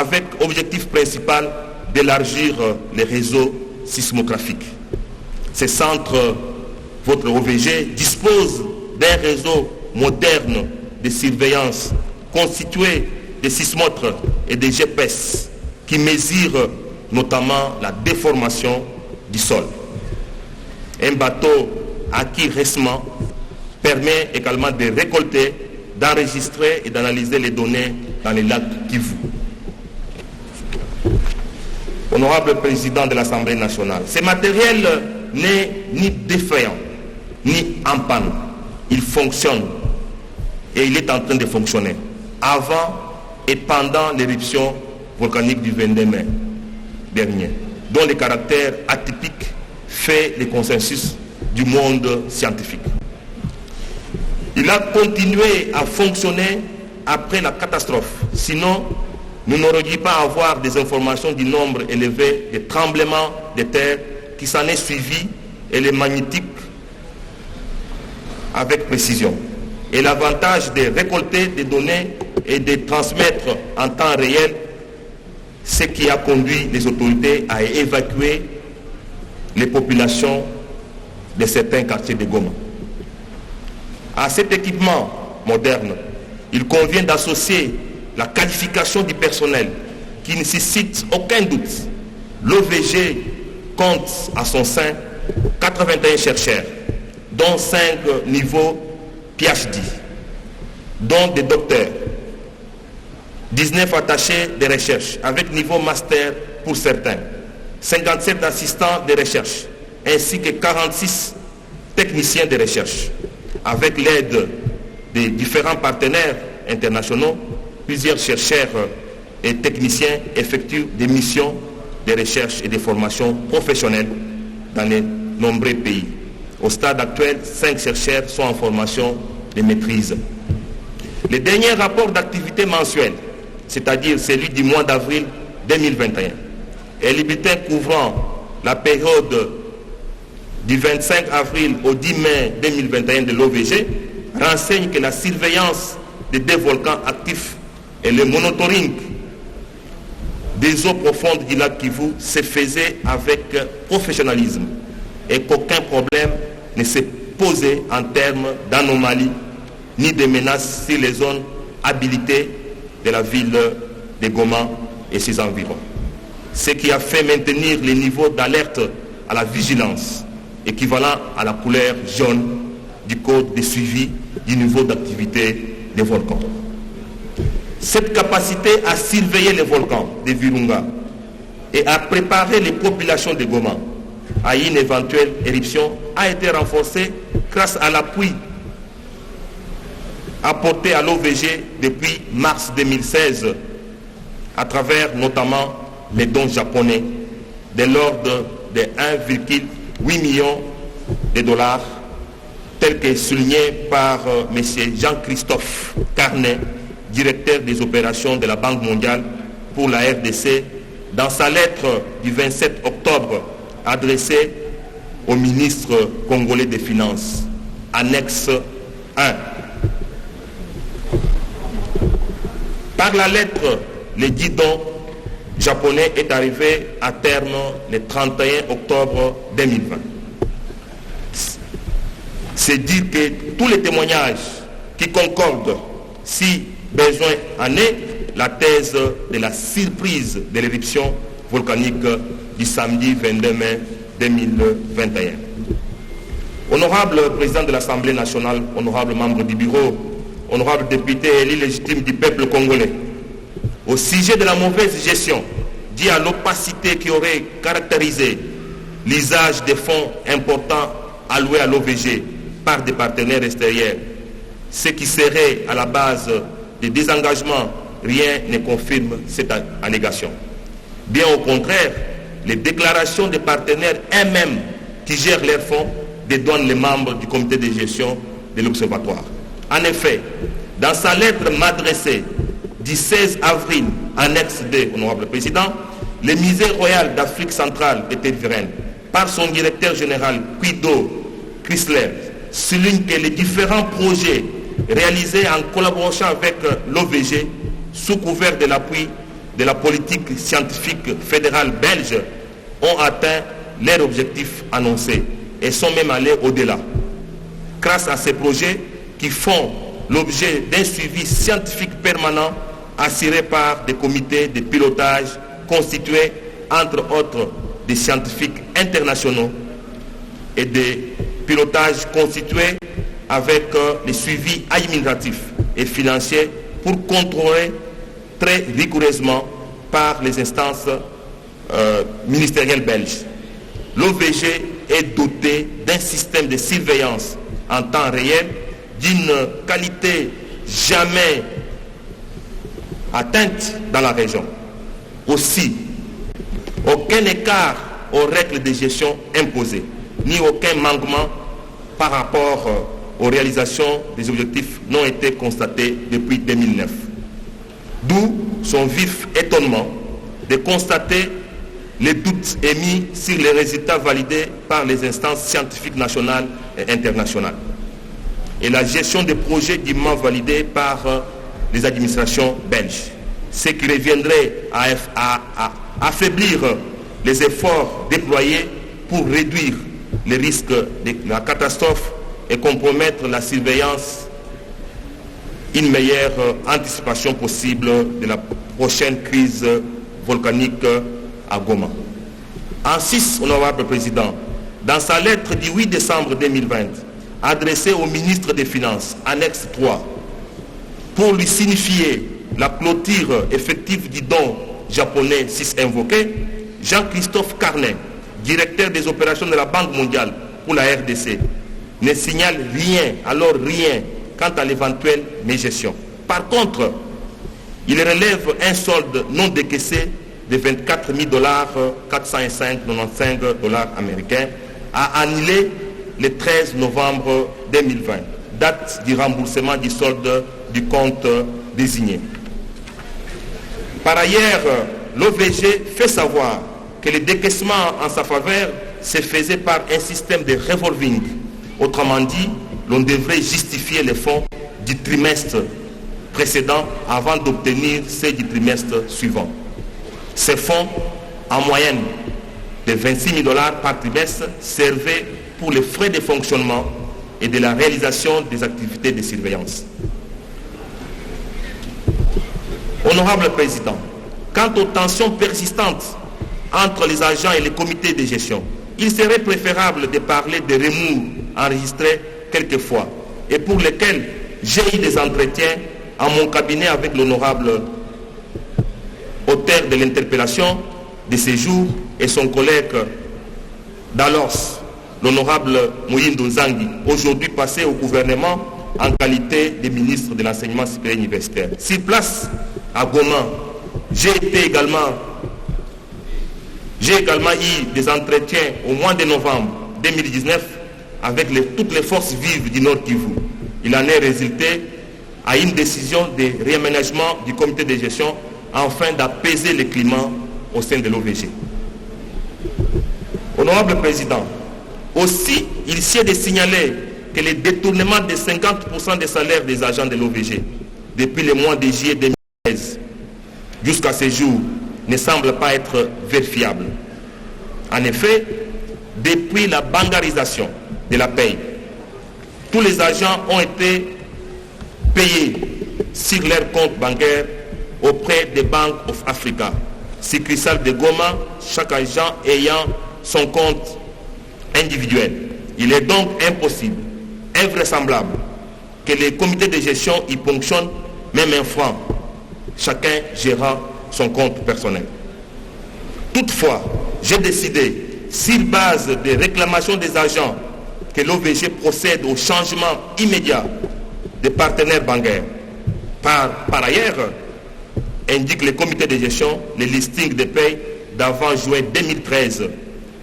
avec objectif principal d'élargir les réseaux sismographiques. Ces centres, votre OVG, dispose d'un réseau moderne de surveillance constitué de sismomètres et de GPS qui mesurent notamment la déformation du sol. Un bateau acquis récemment permet également de récolter, d'enregistrer et d'analyser les données dans les lacs Kivu. Honorable Président de l'Assemblée nationale, ce matériel n'est ni défaillant, ni en panne. Il fonctionne et il est en train de fonctionner avant et pendant l'éruption volcanique du 22 mai dernier, dont le caractère atypique fait le consensus du monde scientifique. Il a continué à fonctionner après la catastrophe. Sinon, nous n'aurions pas à avoir des informations du nombre élevé de tremblements de terre qui s'en est suivi et les magnétiques avec précision. Et l'avantage de récolter des données et de transmettre en temps réel ce qui a conduit les autorités à évacuer les populations de certains quartiers de Goma. À cet équipement moderne, il convient d'associer la qualification du personnel qui ne suscite aucun doute. L'OVG compte à son sein 81 chercheurs, dont 5 niveaux PhD, dont des docteurs, 19 attachés de recherche avec niveau master pour certains, 57 assistants de recherche, ainsi que 46 techniciens de recherche. Avec l'aide des différents partenaires internationaux, plusieurs chercheurs et techniciens effectuent des missions de recherche et de formation professionnelle dans les nombreux pays. Au stade actuel, 5 chercheurs sont en formation de maîtrise. Le dernier rapport d'activité mensuel, c'est-à-dire celui du mois d'avril 2021, et le bulletin couvrant la période du 25 avril au 10 mai 2021 de l'OVG, renseigne que la surveillance des deux volcans actifs et le monitoring des eaux profondes du lac Kivu se faisait avec professionnalisme et qu'aucun problème ne s'est posé en termes d'anomalies ni de menaces sur les zones habilitées de la ville de Goma et ses environs. Ce qui a fait maintenir les niveaux d'alerte à la vigilance équivalent à la couleur jaune du code de suivi du niveau d'activité des volcans. Cette capacité à surveiller les volcans de Virunga et à préparer les populations de Goma à une éventuelle éruption a été renforcée grâce à l'appui apporté à l'OVG depuis mars 2016 à travers notamment les dons japonais de l'ordre de 1,8 million de dollars, tel que souligné par M. Jean-Christophe Carnet, directeur des opérations de la Banque mondiale pour la RDC, dans sa lettre du 27 octobre adressée au ministre congolais des Finances, annexe 1. Par la lettre, le dit don japonais est arrivé à terme le 31 octobre 2020. C'est dire que tous les témoignages qui concordent, si besoin en est, la thèse de la surprise de l'éruption volcanique du samedi 22 mai 2021. Honorable président de l'Assemblée nationale, honorable membre du bureau, honorable député élu légitime du peuple congolais, au sujet de la mauvaise gestion due à l'opacité qui aurait caractérisé l'usage des fonds importants alloués à l'OVG par des partenaires extérieurs, ce qui serait à la base des désengagements, rien ne confirme cette allégation. Bien au contraire, les déclarations des partenaires eux-mêmes qui gèrent leurs fonds dédouanent les membres du comité de gestion de l'Observatoire. En effet, dans sa lettre m'adressée du 16 avril, annexe 2, honorable président, le musée royal d'Afrique centrale et Tévérène, par son directeur général Guido Chrysler, souligne que les différents projets réalisés en collaboration avec l'OVG, sous couvert de l'appui de la politique scientifique fédérale belge ont atteint leurs objectifs annoncés et sont même allés au-delà. Grâce à ces projets qui font l'objet d'un suivi scientifique permanent assuré par des comités de pilotage constitués, entre autres, des scientifiques internationaux et des pilotages constitués avec les suivis administratifs et financiers pour contrôler très rigoureusement par les instances ministérielles belges. L'OVG est doté d'un système de surveillance en temps réel d'une qualité jamais atteinte dans la région. Aussi, aucun écart aux règles de gestion imposées, ni aucun manquement par rapport aux réalisations des objectifs n'ont été constatés depuis 2009. D'où son vif étonnement de constater les doutes émis sur les résultats validés par les instances scientifiques nationales et internationales et la gestion des projets dûment validés par les administrations belges, ce qui reviendrait à affaiblir les efforts déployés pour réduire les risques de la catastrophe et compromettre la surveillance, une meilleure anticipation possible de la prochaine crise volcanique à Goma. En 6, honorable président, dans sa lettre du 8 décembre 2020, adressée au ministre des Finances, annexe 3, pour lui signifier la clôture effective du don japonais 6 invoqué, Jean-Christophe Carnet, directeur des opérations de la Banque mondiale pour la RDC, ne signale rien, alors rien, quant à l'éventuelle mégestion. Par contre, il relève un solde non décaissé de 24 000 405,95 $ américains à annuler le 13 novembre 2020, date du remboursement du solde du compte désigné. Par ailleurs, l'OVG fait savoir que le décaissement en sa faveur se faisait par un système de revolving. Autrement dit, l'on devrait justifier les fonds du trimestre précédent avant d'obtenir ceux du trimestre suivant. Ces fonds, en moyenne de 26 000 $ par trimestre, servaient pour les frais de fonctionnement et de la réalisation des activités de surveillance. Honorable Président, quant aux tensions persistantes entre les agents et les comités de gestion, il serait préférable de parler de remous enregistrés quelquefois et pour lesquels j'ai eu des entretiens en mon cabinet avec l'honorable auteur de l'interpellation de ces jours et son collègue d'Alos, l'honorable Moyindo Nzangi, aujourd'hui passé au gouvernement en qualité de ministre de l'enseignement supérieur universitaire. Sur place, à Goma, j'ai également eu des entretiens au mois de novembre 2019 avec toutes les forces vives du Nord Kivu. Il en est résulté à une décision de réaménagement du comité de gestion afin d'apaiser le climat au sein de l'OVG. Honorable Président, aussi il s'est de signaler que le détournement de 50% des salaires des agents de l'OVG depuis le mois de juillet 2013 jusqu'à ce jour ne semble pas être vérifiable. En effet, depuis la bancarisation de la paye, tous les agents ont été payés sur leur compte bancaire auprès des Bank of Africa, succursale de Goma, chaque agent ayant son compte individuel. Il est donc impossible, invraisemblable, que les comités de gestion y ponctionnent même un franc, chacun gérant son compte personnel. Toutefois, j'ai décidé, sur base des réclamations des agents, que l'OVG procède au changement immédiat des partenaires bancaires. Par ailleurs, indique le comité de gestion les listings de paye d'avant juin 2013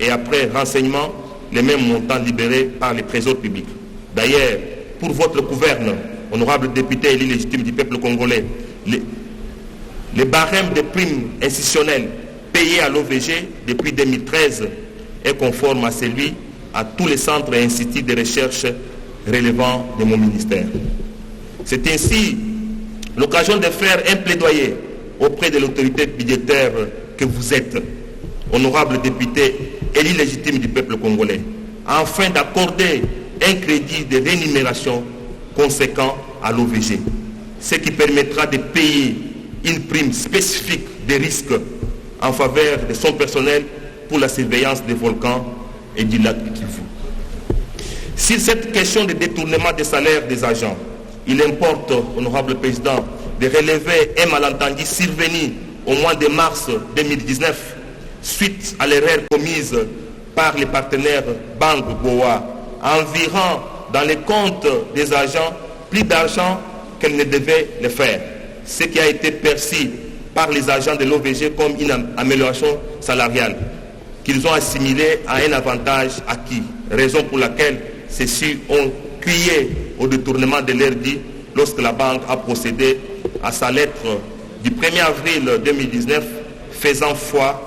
et après renseignement, les mêmes montants libérés par les trésors publics. D'ailleurs, pour votre gouverne, honorable député élu légitime du peuple congolais, les barèmes de primes institutionnelles payés à l'OVG depuis 2013 est conforme à celui à tous les centres et instituts de recherche relevant de mon ministère. C'est ainsi l'occasion de faire un plaidoyer auprès de l'autorité budgétaire que vous êtes, honorable député élu légitime du peuple congolais, afin d'accorder un crédit de rémunération conséquent à l'OVG, ce qui permettra de payer une prime spécifique des risques en faveur de son personnel pour la surveillance des volcans et du lac du Kivu. Sur cette question de détournement des salaires des agents, il importe, honorable président, de relever un malentendu survenu au mois de mars 2019 suite à l'erreur commise par les partenaires Banque Boa, environ dans les comptes des agents plus d'argent qu'elle ne devait le faire, ce qui a été perçu par les agents de l'OVG comme une amélioration salariale qu'ils ont assimilé à un avantage acquis, raison pour laquelle ceux-ci ont crié au détournement de leur dû lorsque la banque a procédé à sa lettre du 1er avril 2019 faisant foi,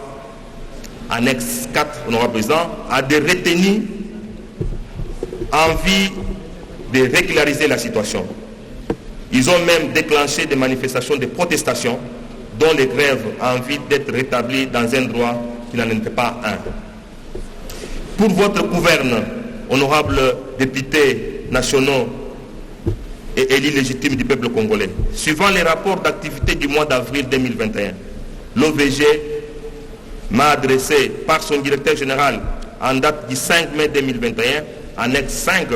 annexe 4, honorable président, à des retenues en vue de régulariser la situation. Ils ont même déclenché des manifestations de protestation dont les grèves ont envie d'être rétablies dans un droit qui n'en était pas un. Pour votre gouverne, honorables députés nationaux et élus légitimes du peuple congolais, suivant les rapports d'activité du mois d'avril 2021, l'OVG m'a adressé par son directeur général en date du 5 mai 2021, annexe 5,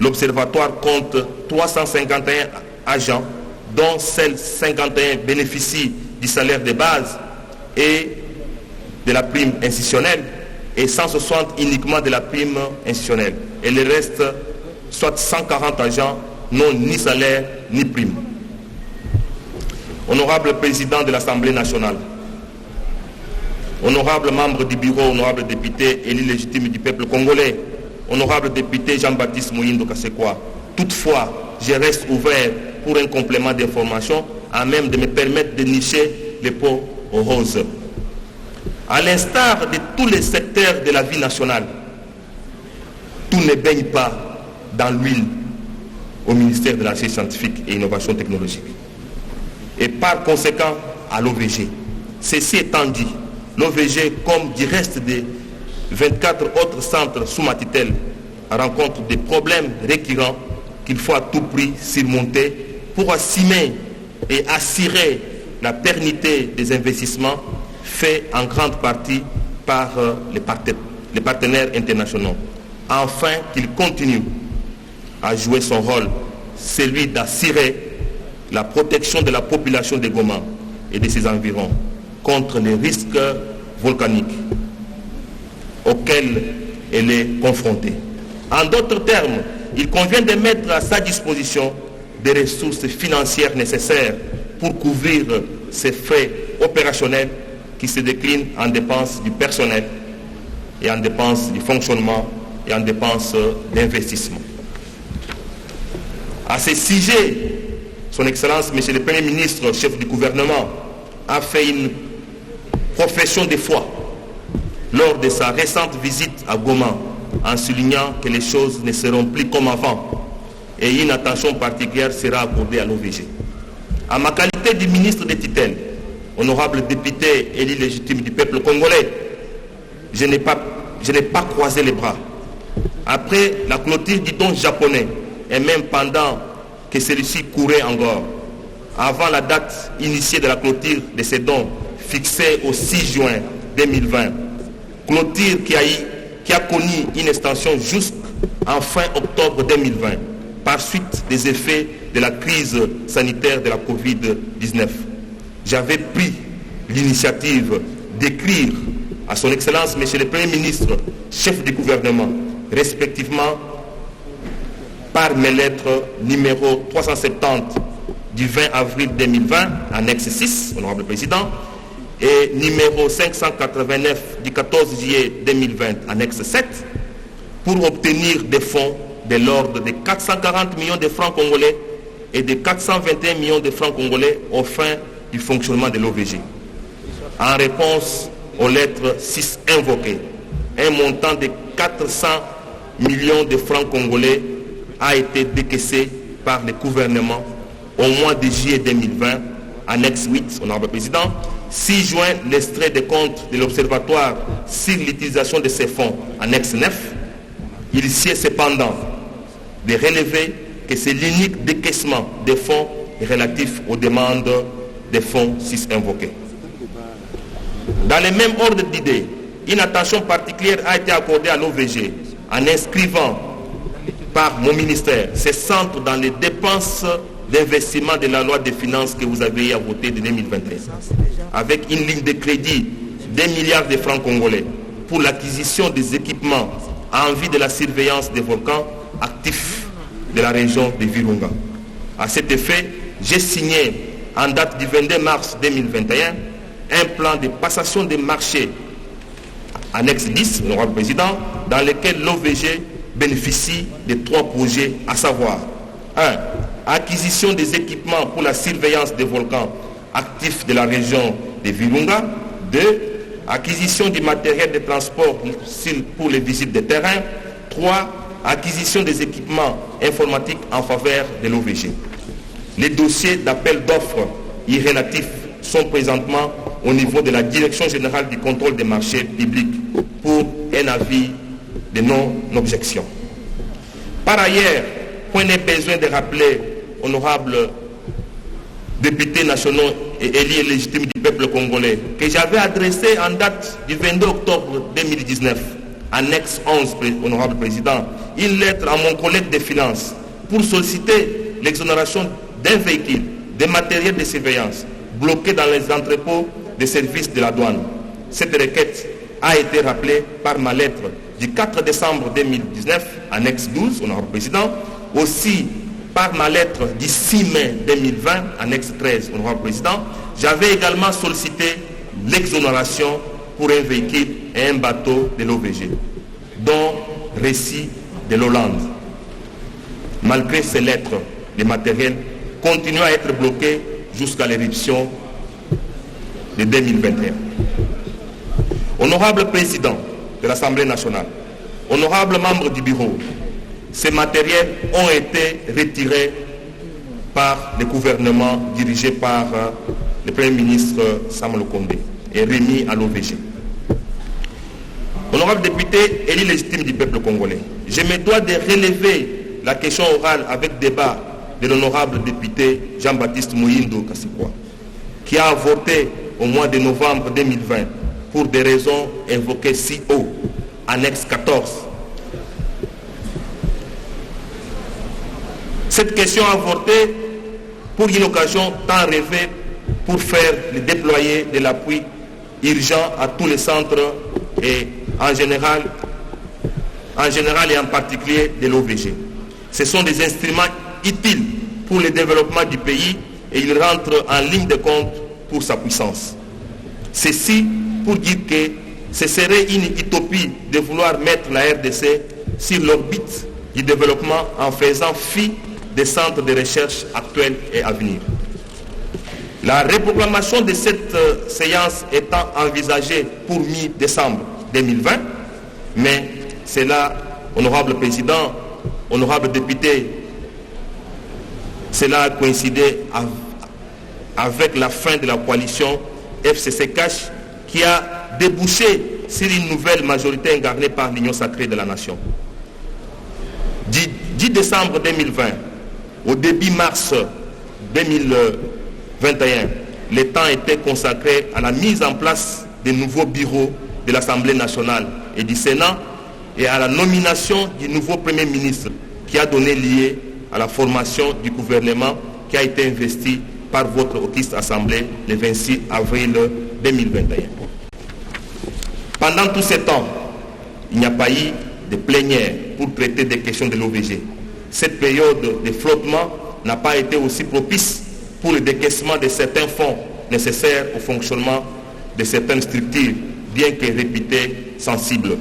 l'Observatoire compte 351 agents, dont seuls 51 bénéficient du salaire de base et de la prime institutionnelle, et 160 uniquement de la prime institutionnelle. Et le reste, soit 140 agents, n'ont ni salaire ni prime. Honorable président de l'Assemblée nationale, honorable membre du bureau, honorable député élu légitime du peuple congolais, honorable député Jean-Baptiste Moïndo Kassekwa, toutefois, je reste ouvert pour un complément d'information à même de me permettre de nicher les pots aux roses. À l'instar de tous les secteurs de la vie nationale, tout ne baigne pas dans l'huile au ministère de la Recherche scientifique et innovation technologique. Et par conséquent, à l'OVG. Ceci étant dit, l'OVG, comme du reste des 24 autres centres sous ma tutelle, rencontre des problèmes récurrents qu'il faut à tout prix surmonter pour assumer et assurer la pérennité des investissements faits en grande partie par les partenaires internationaux, afin qu'il continue à jouer son rôle, celui d'assurer la protection de la population de Goma et de ses environs contre les risques volcaniques auxquels elle est confrontée. En d'autres termes, il convient de mettre à sa disposition des ressources financières nécessaires pour couvrir ces frais opérationnels qui se déclinent en dépenses du personnel et en dépenses du fonctionnement et en dépenses d'investissement. À ce sujet, son Excellence, Monsieur le Premier ministre, chef du gouvernement, a fait une profession de foi lors de sa récente visite à Goma, en soulignant que les choses ne seront plus comme avant et une attention particulière sera accordée à l'OVG. En ma qualité de ministre de tutelle, honorable député élu légitime du peuple congolais, je n'ai pas croisé les bras. Après la clôture du don japonais, et même pendant que celui-ci courait encore, avant la date initiée de la clôture de ces dons, fixée au 6 juin 2020, clôture qui a connu une extension jusqu'en fin octobre 2020, par suite des effets de la crise sanitaire de la Covid-19. J'avais pris l'initiative d'écrire à son Excellence, Monsieur le Premier ministre, chef du gouvernement, respectivement par mes lettres numéro 370 du 20 avril 2020, annexe 6, honorable président, et numéro 589 du 14 juillet 2020, annexe 7, pour obtenir des fonds de l'ordre de 440 millions de francs congolais et de 421 millions de francs congolais aux fins du fonctionnement de l'OVG. En réponse aux lettres 6 invoquées, un montant de 400 millions de francs congolais a été décaissé par le gouvernement au mois de juillet 2020 annexe 8, honorable président. 6 juin, l'extrait des comptes de l'Observatoire sur l'utilisation de ces fonds, annexe 9. Il sied cependant de relever que c'est l'unique décaissement des fonds relatifs aux demandes des fonds cis invoqués. Dans le même ordre d'idées, une attention particulière a été accordée à l'OVG en inscrivant par mon ministère ces centres dans les dépenses d'investissement de la loi des finances que vous avez voté de 2021, avec une ligne de crédit d'1 milliard de francs congolais pour l'acquisition des équipements en vue de la surveillance des volcans actifs de la région de Virunga. À cet effet, j'ai signé en date du 22 mars 2021 un plan de passation des marchés, annexe 10, honorable président, dans lequel l'OVG bénéficie de 3 projets, à savoir 1. Acquisition des équipements pour la surveillance des volcans actifs de la région de Virunga. 2. Acquisition du matériel de transport pour les visites de terrain. 3. Acquisition des équipements informatiques en faveur de l'OVG. Les dossiers d'appel d'offres y relatifs sont présentement au niveau de la Direction générale du contrôle des marchés publics pour un avis de non-objection. Par ailleurs, point n'est besoin de rappeler, honorables députés nationaux et élus et légitimes du peuple congolais, que j'avais adressé en date du 22 octobre 2019, annexe 11, honorable président, une lettre à mon collègue des finances pour solliciter l'exonération d'un véhicule, des matériels de surveillance bloqués dans les entrepôts des services de la douane. Cette requête a été rappelée par ma lettre du 4 décembre 2019, annexe 12, honorable président, aussi par ma lettre du 6 mai 2020, annexe 13, honorable président. J'avais également sollicité l'exonération pour un véhicule et un bateau de l'OVG, dont récit de l'Hollande. Malgré ces lettres, les matériels continuent à être bloqués jusqu'à l'éruption de 2021. Honorable président de l'Assemblée nationale, honorables membres du bureau, ces matériels ont été retirés par le gouvernement dirigé par le Premier ministre Samuel Kondé et remis à l'OVG. Honorable député, élu légitime du peuple congolais, je me dois de relever la question orale avec débat de l'honorable député Jean-Baptiste Moyindo Kassikwa, qui a avorté au mois de novembre 2020 pour des raisons invoquées si haut, annexe 14. Cette question avortée pour une occasion tant rêvée pour faire le déployer de l'appui urgent à tous les centres et en général et en particulier de l'OVG. Ce sont des instruments utiles pour le développement du pays et ils rentrent en ligne de compte pour sa puissance. Ceci pour dire que ce serait une utopie de vouloir mettre la RDC sur l'orbite du développement en faisant fi des centres de recherche actuels et à venir. La reprogrammation de cette séance étant envisagée pour mi-décembre 2020, mais c'est là, honorable président, honorable député, cela a coïncidé avec la fin de la coalition FCC-CACH qui a débouché sur une nouvelle majorité incarnée par l'Union sacrée de la nation. Du 10 décembre 2020 au début mars 2021, le temps était consacré à la mise en place des nouveaux bureaux de l'Assemblée nationale et du Sénat et à la nomination du nouveau Premier ministre qui a donné lieu à la formation du gouvernement qui a été investi par votre auguste Assemblée le 26 avril 2021. Pendant tout ce temps, il n'y a pas eu de plénière pour traiter des questions de l'OVG. Cette période de flottement n'a pas été aussi propice pour le décaissement de certains fonds nécessaires au fonctionnement de certaines structures, bien que réputées sensibles.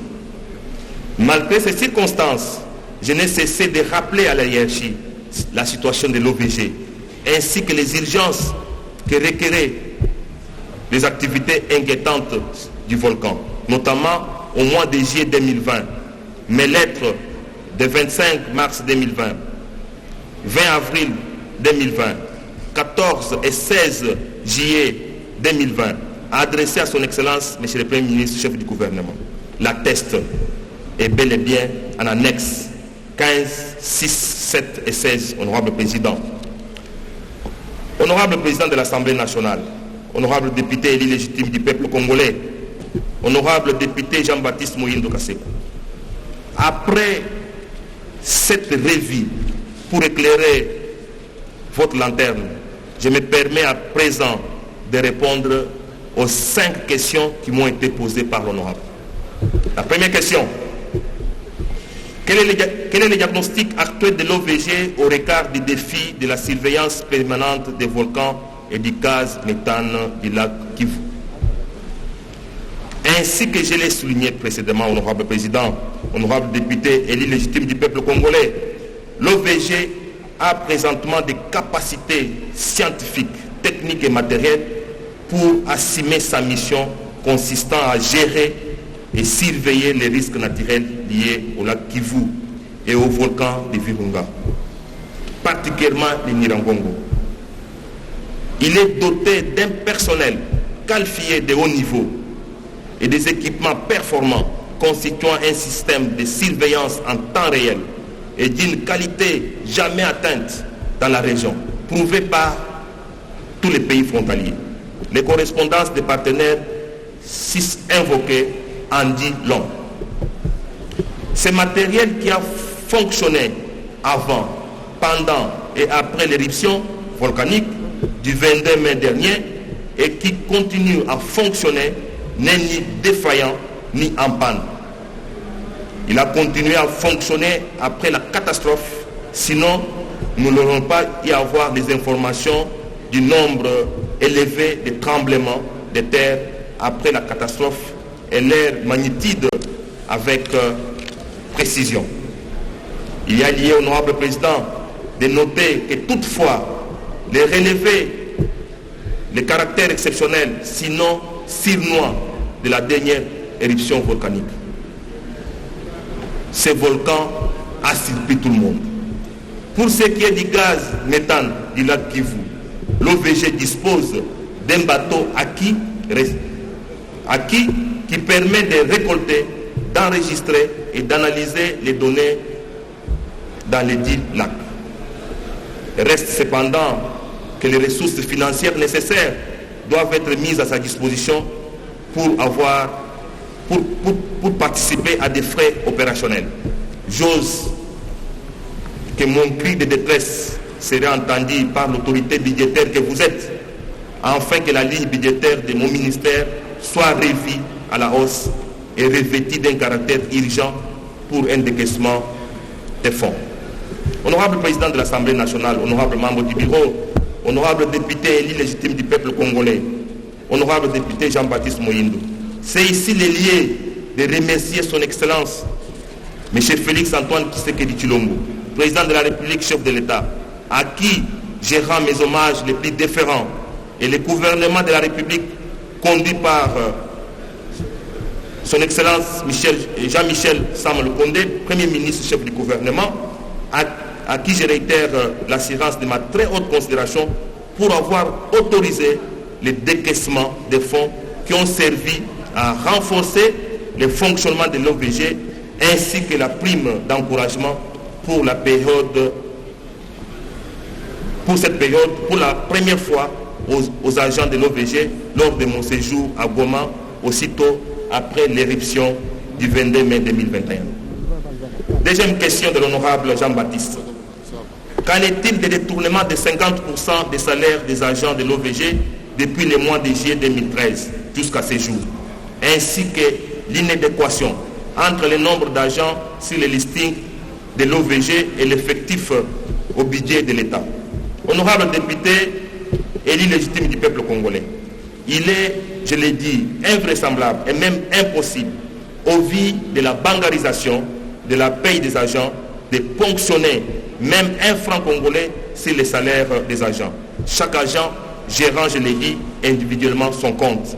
Malgré ces circonstances, je n'ai cessé de rappeler à la hiérarchie la situation de l'OVG, ainsi que les urgences que requéraient les activités inquiétantes du volcan, notamment au mois de juillet 2020. Mes lettres de 25 mars 2020, 20 avril 2020, 14 et 16 juillet 2020 a adressé à son Excellence, M. le Premier ministre, chef du gouvernement, l'atteste est bel et bien en annexe 15, 6, 7 et 16, honorable président. Honorable président de l'Assemblée nationale, honorable député élu légitime du peuple congolais, honorable député Jean-Baptiste Moïndo Kaseko, après cette revue pour éclairer votre lanterne, je me permets à présent de répondre aux 5 questions qui m'ont été posées par l'honorable. La première question: quel est le diagnostic actuel de l'OVG au regard des défis de la surveillance permanente des volcans et du gaz méthane du lac Kivu? Ainsi que je l'ai souligné précédemment, honorable président, honorable député élu légitime du peuple congolais, l'OVG a présentement des capacités scientifiques, techniques et matérielles pour assumer sa mission consistant à gérer et surveiller les risques naturels liés au lac Kivu et au volcan de Virunga, particulièrement les Nirangongo. Il est doté d'un personnel qualifié de haut niveau et des équipements performants constituant un système de surveillance en temps réel et d'une qualité jamais atteinte dans la région, prouvée par tous les pays frontaliers. Les correspondances des partenaires invoquées en dit long. Ce matériel qui a fonctionné avant, pendant et après l'éruption volcanique du 22 mai dernier et qui continue à fonctionner n'est ni défaillant ni en panne. Il a continué à fonctionner après la catastrophe, sinon nous n'aurons pas y avoir des informations du nombre élevé de tremblements de terre après la catastrophe et leur magnitude avec précision. Il y a lié, honorable président, de noter que toutefois les relevés, le caractère exceptionnel, sinon surnois de la dernière éruption volcanique. Ce volcan a surpris tout le monde. Pour ce qui est du gaz méthane du lac Kivu, l'OVG dispose d'un bateau acquis qui permet de récolter, d'enregistrer et d'analyser les données dans les 10 lacs. Il reste cependant que les ressources financières nécessaires doivent être mises à sa disposition pour participer à des frais opérationnels. J'ose que mon cri de détresse serait entendu par l'autorité budgétaire que vous êtes, afin que la ligne budgétaire de mon ministère soit revue à la hausse et revêtue d'un caractère urgent pour un décaissement des fonds. Honorable président de l'Assemblée nationale, honorable membre du bureau, honorable député élu légitime du peuple congolais, honorable député Jean-Baptiste Moïndo, c'est ici le lieu de remercier son Excellence, M. Félix Antoine Tshisekedi Tshilombo, président de la République, chef de l'État, à qui je rends mes hommages les plus déférents, et le gouvernement de la République, conduit par son Excellence Jean-Michel Sama Lukonde, Premier ministre, chef du gouvernement, à qui je réitère l'assurance de ma très haute considération pour avoir autorisé le décaissement des fonds qui ont servi à renforcer le fonctionnement de l'OVG ainsi que la prime d'encouragement pour la période, pour cette période, pour la première fois aux agents de l'OVG lors de mon séjour à Goma, aussitôt après l'éruption du 22 mai 2021. Deuxième question de l'honorable Jean-Baptiste. Qu'en est-il des détournements de 50% des salaires des agents de l'OVG depuis le mois de juillet 2013 jusqu'à ce jour, ainsi que l'inadéquation entre le nombre d'agents sur les listings de l'OVG et l'effectif au budget de l'État? Honorable député élu légitime du peuple congolais, il est, je l'ai dit, invraisemblable et même impossible, au vu de la bancarisation de la paye des agents, de ponctionner même un franc congolais sur les salaires des agents. Chaque agent gérant, je l'ai dit, individuellement son compte.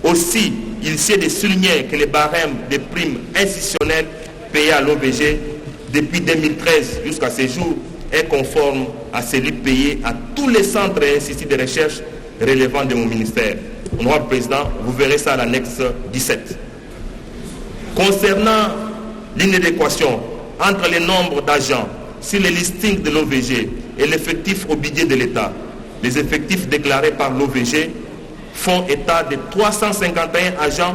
Aussi, il s'est de souligner que les barèmes des primes institutionnelles payées à l'OVG depuis 2013 jusqu'à ce jour est conforme à celui payé à tous les centres et instituts de recherche relevant de mon ministère. Honorable Président, vous verrez ça à l'annexe 17. Concernant l'inadéquation entre le nombre d'agents sur les listings de l'OVG et l'effectif au budget de l'État, les effectifs déclarés par l'OVG font état de 351 agents,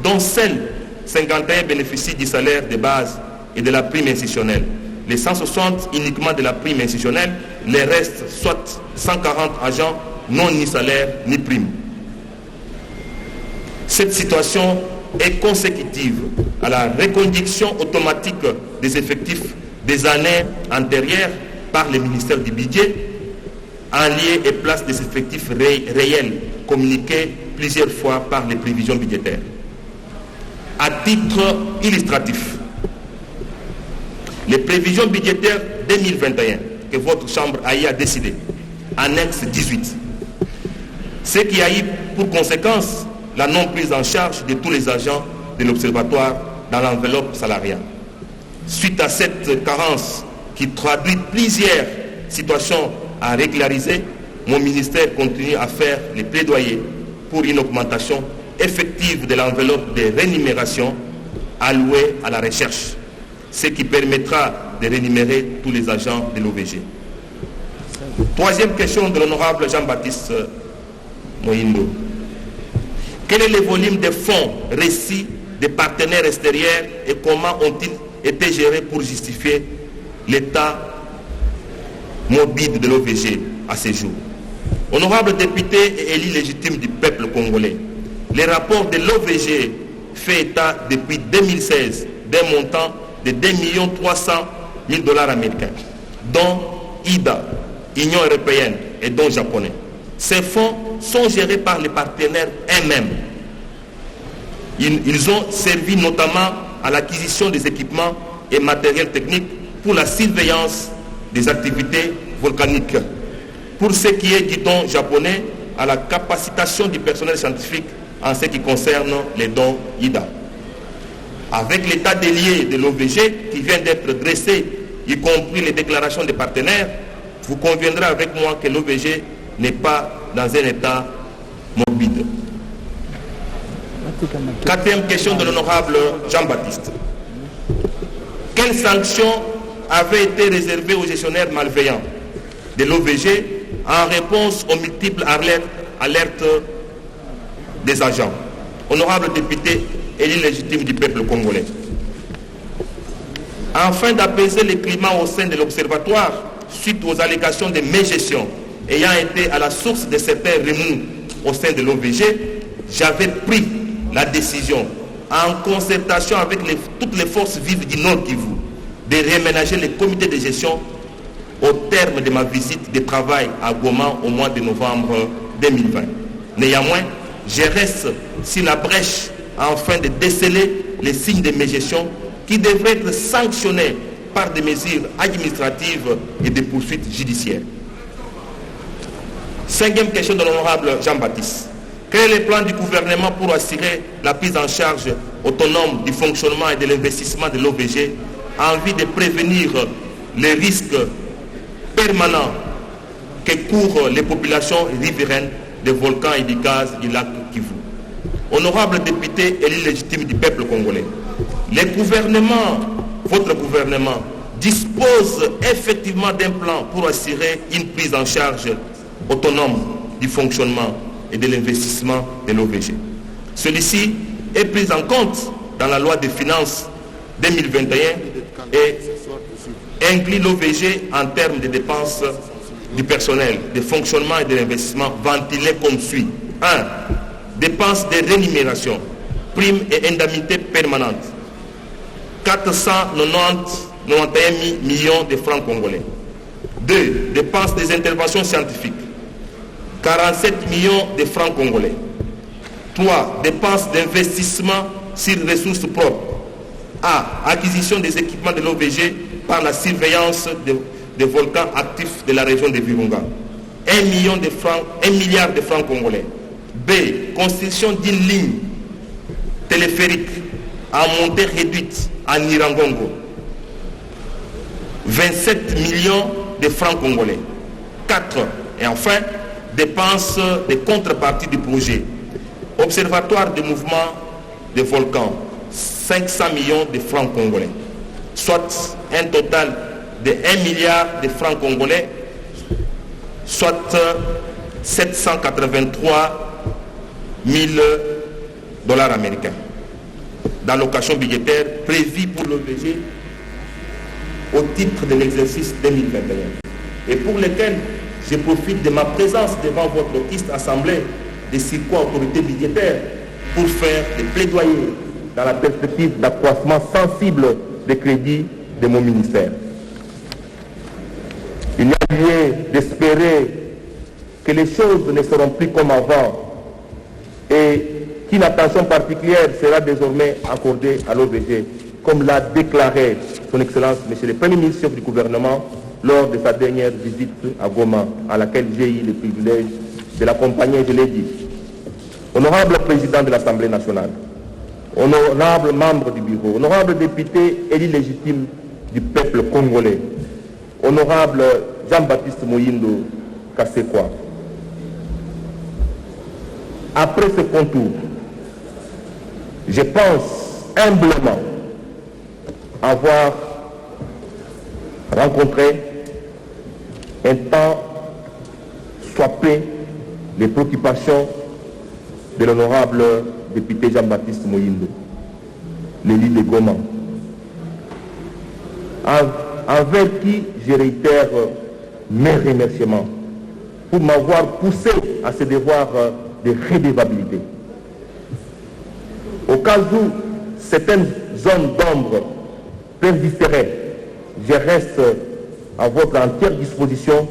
dont seuls 51 bénéficient du salaire de base et de la prime institutionnelle. Les 160 uniquement de la prime institutionnelle, les restes, soit 140 agents, n'ont ni salaire ni prime. Cette situation est consécutive à la reconduction automatique des effectifs des années antérieures par le ministère du Budget, en lieu et place des effectifs réels communiqués plusieurs fois par les prévisions budgétaires. À titre illustratif, les prévisions budgétaires 2021 que votre Chambre a décidé, annexe 18, ce qui a eu pour conséquence la non prise en charge de tous les agents de l'Observatoire dans l'enveloppe salariale. Suite à cette carence qui traduit plusieurs situations à régulariser, mon ministère continue à faire les plaidoyers pour une augmentation effective de l'enveloppe de rémunération allouée à la recherche, ce qui permettra de rémunérer tous les agents de l'OVG. Troisième question de l'honorable Jean-Baptiste Mohindo. Quel est le volume de fonds reçus des partenaires extérieurs et comment ont-ils été gérés pour justifier l'état morbide de l'OVG à ce jour? Honorable député et élu légitime du peuple congolais, les rapports de l'OVG fait état depuis 2016 d'un montant de 2 300 000 $ américains, dont IDA, Union européenne et dont japonais. Ces fonds sont gérés par les partenaires eux-mêmes. Ils ont servi notamment à l'acquisition des équipements et matériels techniques pour la surveillance des activités volcaniques. Pour ce qui est du don japonais, à la capacitation du personnel scientifique en ce qui concerne les dons IDA. Avec l'état des lieux de l'OVG qui vient d'être dressé, y compris les déclarations des partenaires, vous conviendrez avec moi que l'OVG n'est pas dans un état morbide. Quatrième question de l'honorable Jean-Baptiste. Quelles sanctions avaient été réservées aux gestionnaires malveillants de l'OVG en réponse aux multiples alertes des agents? Honorable député élu légitime du peuple congolais, afin d'apaiser le climat au sein de l'Observatoire suite aux allégations de mégestion ayant été à la source de certains remous au sein de l'OVG, j'avais pris la décision, en concertation avec toutes les forces vives du Nord Kivu, de réaménager les comités de gestion au terme de ma visite de travail à Goma au mois de novembre 2020. Néanmoins, je reste sur la brèche afin de déceler les signes de mégestion qui devraient être sanctionnés par des mesures administratives et des poursuites judiciaires. Cinquième question de l'honorable Jean-Baptiste. Quel est le plan du gouvernement pour assurer la prise en charge autonome du fonctionnement et de l'investissement de l'OVG en vue de prévenir les risques permanents que courent les populations riveraines des volcans et du gaz du lac Kivu? Honorable député élu légitime du peuple congolais, votre gouvernement dispose effectivement d'un plan pour assurer une prise en charge autonome du fonctionnement et de l'investissement de l'OVG. Celui-ci est pris en compte dans la loi des finances 2021 et inclut l'OVG en termes de dépenses du personnel, de fonctionnement et de l'investissement ventilés comme suit. 1. Dépenses de rémunération, primes et indemnités permanentes, 491 millions de francs congolais. 2. Dépenses des interventions scientifiques, 47 millions de francs congolais. 3. Dépenses d'investissement sur ressources propres. A. Acquisition des équipements de l'OVG par la surveillance des volcans actifs de la région de Virunga. 1 milliard de francs congolais. B. Construction d'une ligne téléphérique à montée réduite à Nirangongo. 27 millions de francs congolais. 4. Et enfin, dépenses des contreparties du projet. Observatoire des mouvements des volcans, 500 millions de francs congolais, soit un total de 1 milliard de francs congolais, soit 783 000 dollars américains d'allocation budgétaire prévue pour l'OVG au titre de l'exercice 2021 et pour lesquels je profite de ma présence devant votre auguste assemblée de circuits autorités budgétaires pour faire des plaidoyers dans la perspective d'accroissement sensible des crédits de mon ministère. Il y a lieu d'espérer que les choses ne seront plus comme avant et qu'une attention particulière sera désormais accordée à l'OVG, comme l'a déclaré son Excellence M. le Premier ministre chef du gouvernement lors de sa dernière visite à Goma, à laquelle j'ai eu le privilège de l'accompagner, je l'ai dit. Honorable président de l'Assemblée nationale, honorable membre du bureau, honorable député élu légitime du peuple congolais, honorable Jean-Baptiste Moyindo Kassekwa, après ce contour, je pense humblement avoir rencontré un temps soit peu les préoccupations de l'honorable député Jean-Baptiste Moyindo, l'élu de Goma, avec qui je réitère mes remerciements pour m'avoir poussé à ce devoir de redevabilité. Au cas où certaines zones d'ombre persisteraient, je reste à votre entière disposition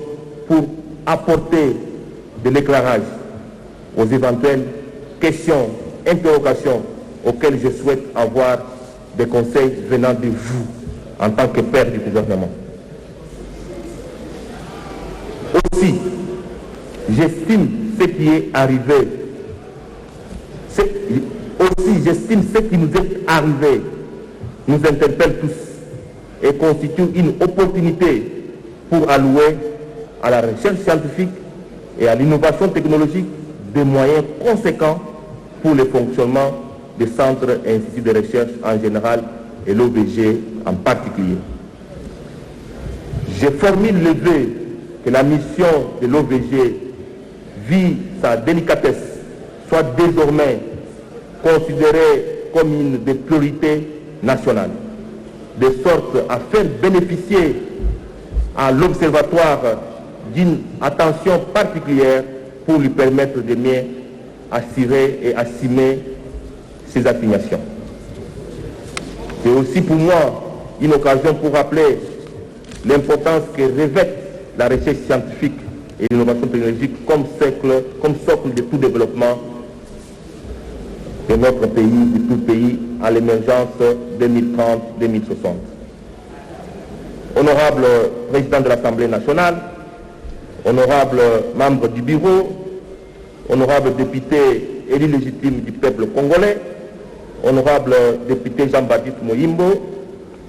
pour apporter de l'éclairage aux éventuelles questions, interrogations auxquelles je souhaite avoir des conseils venant de vous en tant que père du gouvernement. Aussi, j'estime ce qui est arrivé. J'estime ce qui nous est arrivé nous interpelle tous et constitue une opportunité pour allouer à la recherche scientifique et à l'innovation technologique des moyens conséquents pour le fonctionnement des centres et instituts de recherche en général et l'OVG en particulier. Je formule le vœu que la mission de l'OVG, vu sa délicatesse, soit désormais considérée comme une des priorités nationales, de sorte à faire bénéficier à l'Observatoire d'une attention particulière pour lui permettre de mieux assurer et assumer ses assignations. C'est aussi pour moi une occasion pour rappeler l'importance que revêt la recherche scientifique et l'innovation technologique comme socle de tout développement de notre pays, de tout pays, à l'émergence 2030-2060. Honorable président de l'Assemblée nationale, honorable membre du bureau, honorable député élu légitime du peuple congolais, honorable député Jean-Baptiste Moyimbo,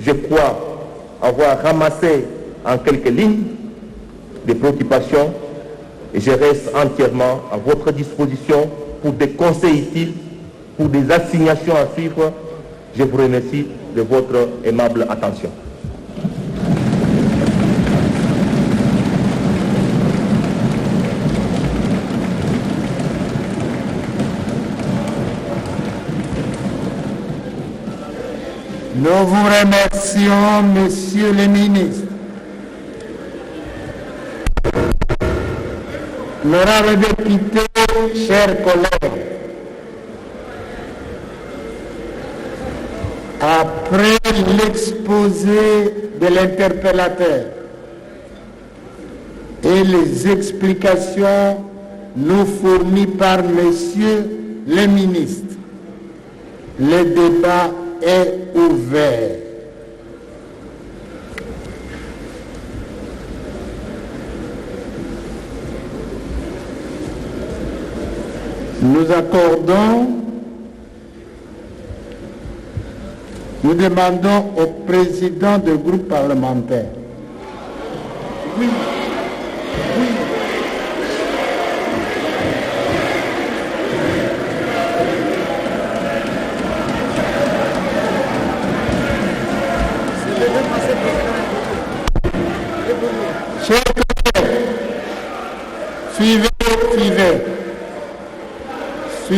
je crois avoir ramassé en quelques lignes des préoccupations et je reste entièrement à votre disposition pour des conseils utiles, pour des assignations à suivre. Je vous remercie de votre aimable attention. Nous vous remercions, Monsieur le ministre. Honorable député, chers collègues, après l'exposé de l'interpellateur et les explications nous fournies par Monsieur le ministre, le débat est ouvert. Nous demandons au président du groupe parlementaire.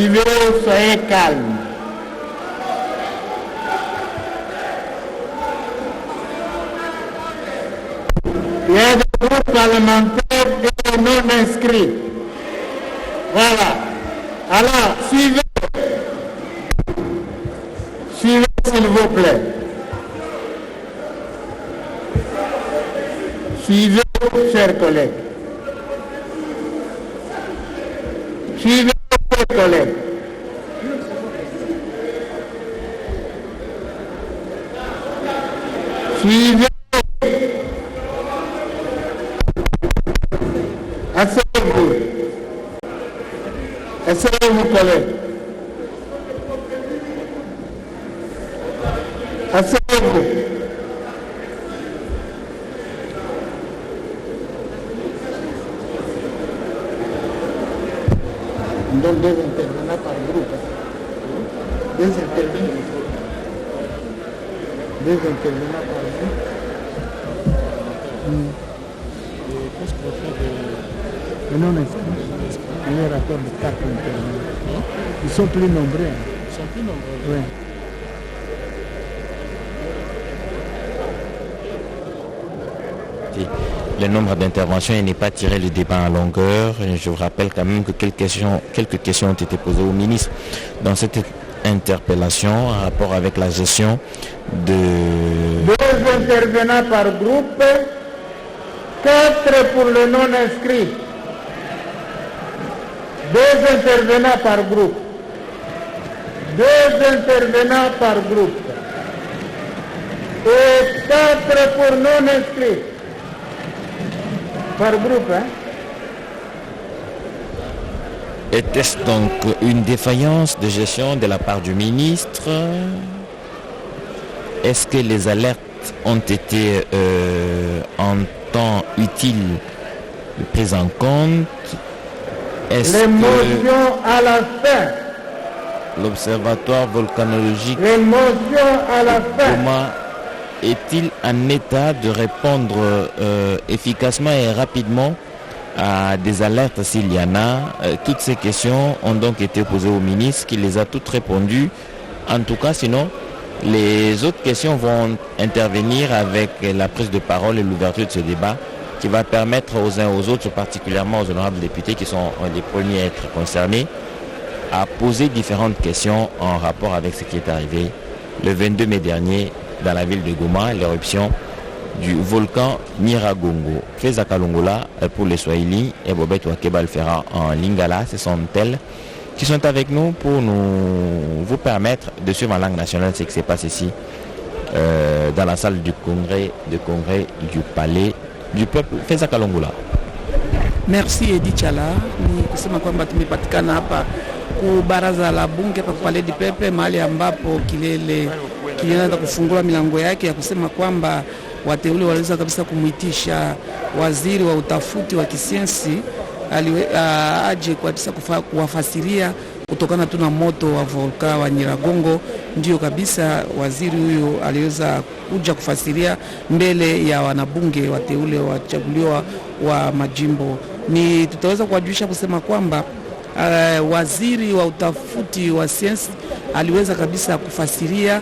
Suivez, soyez calme. Il y a des groupes parlementaires et non inscrits. Voilà. Alors, suivez. Suivez, s'il vous plaît. Suivez, chers collègues. Suivez, chers collègues. Suivez. Asseyez-vous. Asseyez-vous, collègues. Asseyez-vous. Donc, deux intervenants par groupe. Deux intervenants par groupe. Non, il y a un rapport de 4 intervenants. Ils sont plus nombreux. Ils sont plus nombreux. Oui. Le nombre d'interventions n'est pas tiré le débat en longueur. Je vous rappelle quand même que quelques questions ont été posées au ministre dans cette interpellation en rapport avec la gestion de... 2 intervenants par groupe, 4 pour le non-inscrit. 2 intervenants par groupe. 2 intervenants par groupe. Et 4 pour non-inscrits. Par groupe, hein? Était-ce donc une défaillance de gestion de la part du ministre? Est-ce que les alertes ont été en temps utile prises en compte? Les motions à la fin. L'observatoire volcanologique Les motions à la fin. comment est-il en état de répondre efficacement et rapidement à des alertes s'il y en a? Toutes ces questions ont donc été posées au ministre qui les a toutes répondues. En tout cas, sinon, les autres questions vont intervenir avec la prise de parole et l'ouverture de ce débat qui va permettre aux uns aux autres, particulièrement aux honorables députés qui sont les premiers à être concernés, à poser différentes questions en rapport avec ce qui est arrivé le 22 mai dernier dans la ville de Goma, l'éruption du volcan Nyiragongo. Feza Kalongola pour les Swahili et Bobette Wakeba le fera en Lingala. Ce sont elles qui sont avec nous pour vous permettre de suivre en langue nationale ce qui se passe ici dans la salle du congrès du palais du peuple. Feza Kalongola. Merci Edi Chala. Ni kusema kwamba tumepatikana hapa ku baraza la bunge pa palais du peuple, mahali ambapo kilianza kufungua milango yake ya kusema kwamba wateule waliweza kabisa kumuitisha waziri wa utafuti wa kisayansi aje kwa kuwafasiria kutokana tu na moto wa volka wa Nyiragongo. Ndio kabisa waziri huyo aliweza kuja kufasiria mbele ya wanabunge wateule wachaguliwa wa majimbo. Ni tutaweza kuwajulisha kusema kwamba waziri wa utafuti wa sayansi aliweza kabisa kufasiria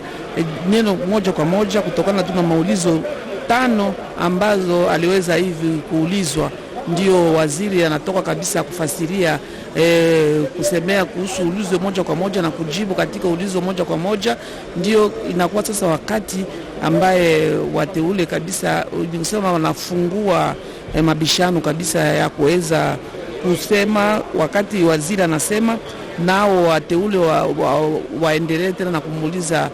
neno moja kwa moja kutokana tu na maulizo 5 ambazo aliweza hivi kuulizwa. Ndio waziri anatoka kabisa kufasiria kusemea kuhusu ulizo moja kwa moja na kujibu katika ulizo moja kwa moja. Ndio inakuwa sasa wakati ambaye wateule kabisa kusema wanafungua mabishano kabisa ya kuweza kusema. Wakati waziri anasema nao wateule waendelee tena na kumuuliza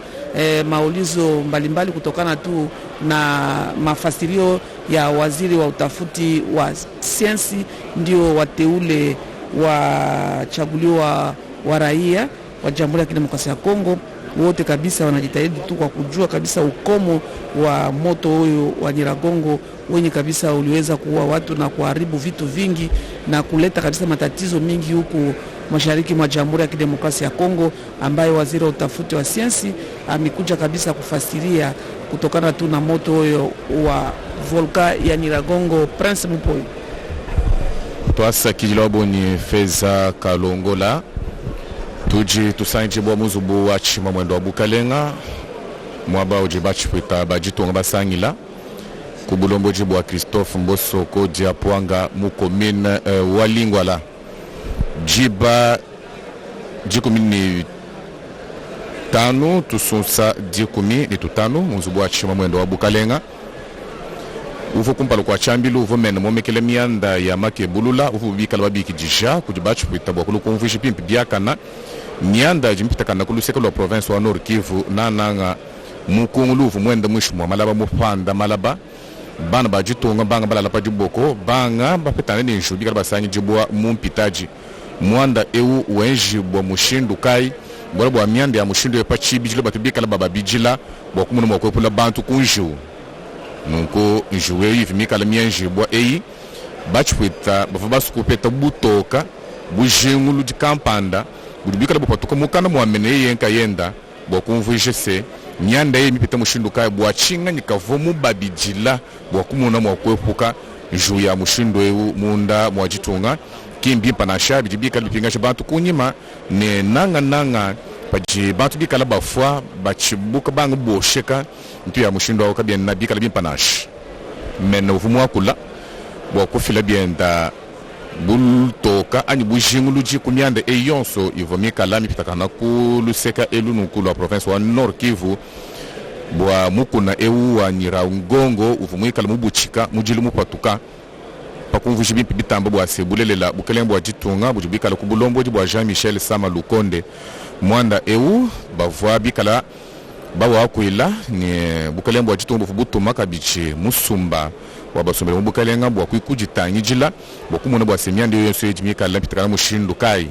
maulizo mbalimbali kutokana tu na mafasirio ya waziri wa utafuti wa sayansi. Ndio wateule wachaguliwa wa raia wa Jamhuri ya Kidemokrasia ya Kongo wote kabisa wanajitahidi tu kwa kujua kabisa ukomo wa moto huyo wa Nyiragongo wenye kabisa uliweza kuua watu na kuharibu vitu vingi na kuleta kabisa matatizo mingi huku mashariki mwa Jamhuri ya Kidemokrasia ya Kongo, ambaye waziri wa utafuti wa sayansi amekuja kabisa kufasiria kutokana tu na moto huyo wa volka ya Nyiragongo. Prince Mupoi Twasa Kilobo ni Feza Kalongola tuji tusainje bwa muzubu wachi mwendo wa Bukalenga mwaba uji bachi pita bajitu ngabasangila kubulombo jibu wa Christophe Mboso ko diapwanga mukomine walingwala jiba jikumini tano tusunsa jikumi ni tutano muzubu wachi mwendo wa Bukalenga ufu kumpalo kwa chambilu ufu mene momekele mianda ya make bulula ufu bikala babiki jisha kujibachu pita bwa kulu kumfishi pimpi biakana mianda jimpita kana kulu sekolo province wa Nord Kivu nananga mukungulu ufu mwenda mwishimwa malaba mupanda malaba bana bajitunga banga balala pa jiboko banga bapetane ni nshu bikala basanyi jibwa mumpitaji mwanda eu wenji bwa mushindu kai bwa bwa mianda ya mushindu yepa chibi jilo batu bikala baba bijila bwa kumunu mwakwepula bantu kunju nuko njuwe yivi mikala mienji bwa eyi bachipwita bafa kupeta butoka bujengulu di kampanda budibikala bupatuka mukana muamene yenka yenda bwa kumvuishe se nyanda ye mipita mushindu kai bwa chinga nikavomu babijila bwa kumuna mwakwepuka nju ya mushindu ewu munda mwajitunga kimbi panasha bijibikala bipingasha bantu kunyima ne nanga paji bantu bikala bafwa bachibuka banga bosheka ntu ya mushindo wa kabien na bikala bimpanash men ufumu akula bwa kufila bienda bultoka ani bujingulu ji kumyanda eyonso ivomika lami pitakana ku luseka elunu ku la province wa Nord Kivu bwa mukuna eu wa Nyirangongo ufumu ikala mubuchika mujilu mupatuka pakumvuji bimpi bitamba bwa sebulelela bukelembo wa jitunga bujibikala ku bulombo bwa Jean Michel Sama Lukonde mwanda eu bavwa bikala bawa akuila ni bukalembo wa jitumbu fubutu makabichi musumba wabasumbele mbukalenga bwa kuikujitanyi jila bwa kumuna bwa semyandi yonso yejimika lampitakana mushindu kai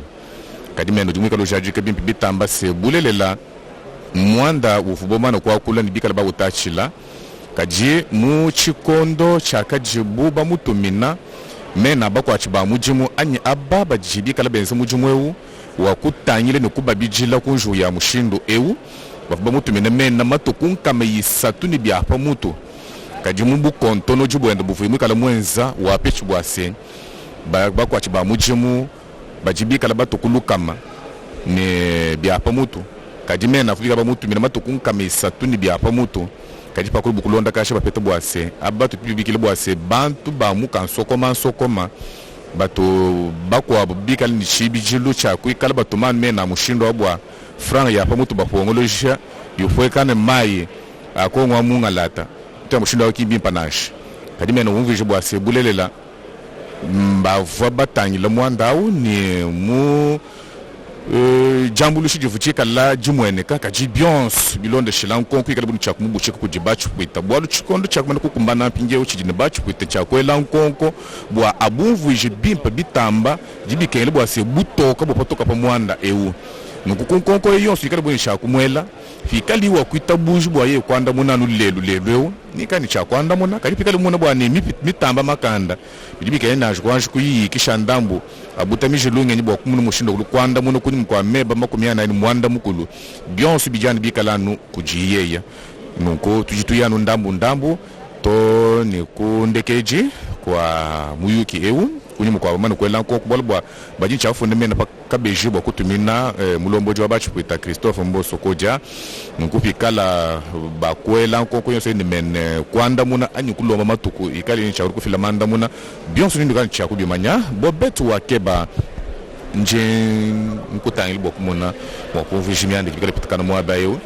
kadimendo jimika lojajike bimpi bitamba sebulelela mwanda ufubomana kwa kula ni bikala bawa utachila kaji mu chikondo chaka jibu ba mutumina mena bakwa chiba mujimu anyi ababa jibikala benzi mujimu ewu wakutanyile nikuba bijila kunju ya mushindu ewu bafuba mutu mena matoku nkama yisatu ni biapa mutu kajimu bukontono jibuenda bufuimu kala mwenza wapechi bwase bakwa chiba mujimu bajibikala batoku kama ni biapa mutu kajimena afulika ba mutu mena matoku nkama yisatu ni biapa mutu kajipa kulu bukulonda kasha bapeta bwase abatu bibikile bwase bantu ba muka nsokoma bato bakwa bikala ni chibi jilu cha kuikala bato man mena mushindo abwa franga ya pamutu bapongolosha yofwekane mai akongwa munga lata ta mushindo akimbi panash kadimena umvije bwa sebulelela mbavwa batanyi la mwandau ni mu jambulu shijivuchika la jumwene kaka jibions bilonde shilanko kwikala bunu chakumu buchika kujibachu kwita bwalu chikondo chakumana kukumbana pinge uchijine bachu kwita chakwela nkonko bwa abumvu jibimpa bitamba jibikele bwa se butoka bopotoka pa mwanda eu nukukunkonko yonso ikala bunu chakumwela fikali wa kwita buju bwa ye kwanda munanu lelu nikani chakwanda muna kali pikali muna bwa ni mitamba makanda bibikele na jwanju kuyikisha ndambu abutami lunge ni bwa kumunu mushindo kwanda muna kuni mkwa meba makumiana ni mwanda mukulu byonso bijani bikalanu kujiyeya nuko tujituyanu ndambu to ni kundekeji kwa muyuki ewu kuni mkwa manu kwela nko kubalbwa bajin chafu ndemena pakabeji bwa kutumina mulomboji wa bachi pita Christophe Mboso koja nuko pikala bakwela nko kuyonso ni men kwanda muna anyi kuloma matuku ikali ni chauru kufila manda muna byonso ni ndikani chakubi manya bobetu wakeba nje nkutangili bokumuna wakumvisha myandi bikale pitakana mwabayo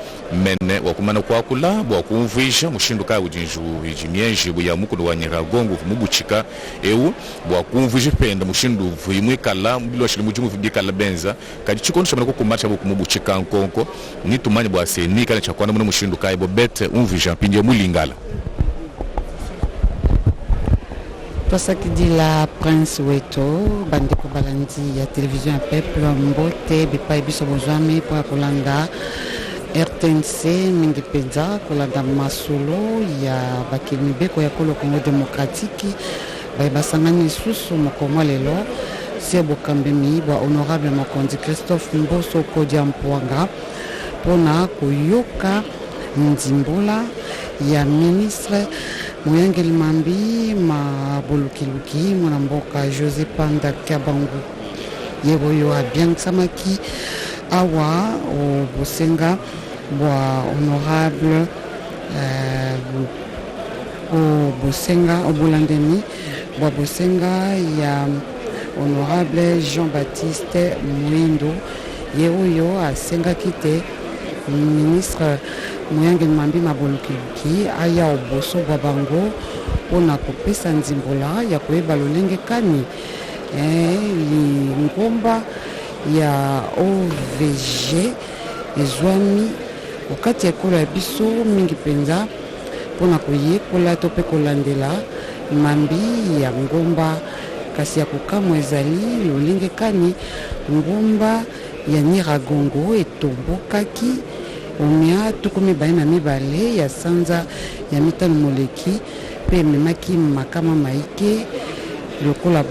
mene wakumana kwa kula wakumvisha mushindu ka ujinju ijimyenje buya mukudo wa Nyiragongo mubuchika ewu wakumvisha penda mushindu vimwe kala mbilo shili mujimu bikala benza kadi chikondo shamana ko kumacha bokumubuchika nkonko nitumanye bwa seni kana chakwana muno mushindu ka ebo bete umvisha pinje mulingala. Tosaki di la Prince Weto bande ko balandi ya télévision ya peuple mbote bipai biso bozwami po kolanda RTNC mingi penza kolanda masolo ya bakini beko ya kolo Congo démocratique basangani susu mokomo lelo sebo kambemi bwa honorable mokonzi Christophe Mboso Kodiampwanga pona koyoka nzimbula ya ministre Moyangeli Mambi Mabolukiluki mwana mboka José Panda Kabangu yebo yo abiang samaki awa au bosenga bwa honorable au bosenga au bolandemi bwa bosenga ya honorable Jean-Baptiste Mwindo ye oyo asengaki te ministre Moyange Mambi Maboluki aya oboso bwa bango mpona kopesa nzimbola ya koyeba lolenge kani ngomba ya OVG ezwami okati ya ekolo ya biso mingi mpenza mpona koyekola to mpe kolandela mambi ya ngomba kasi ya kokamwa ezali lolenge kani ngomba ya Nyiragongo etombokaki omia tuku 42 ya sanza ya mitano moleki mpe ememaki makama maike lokola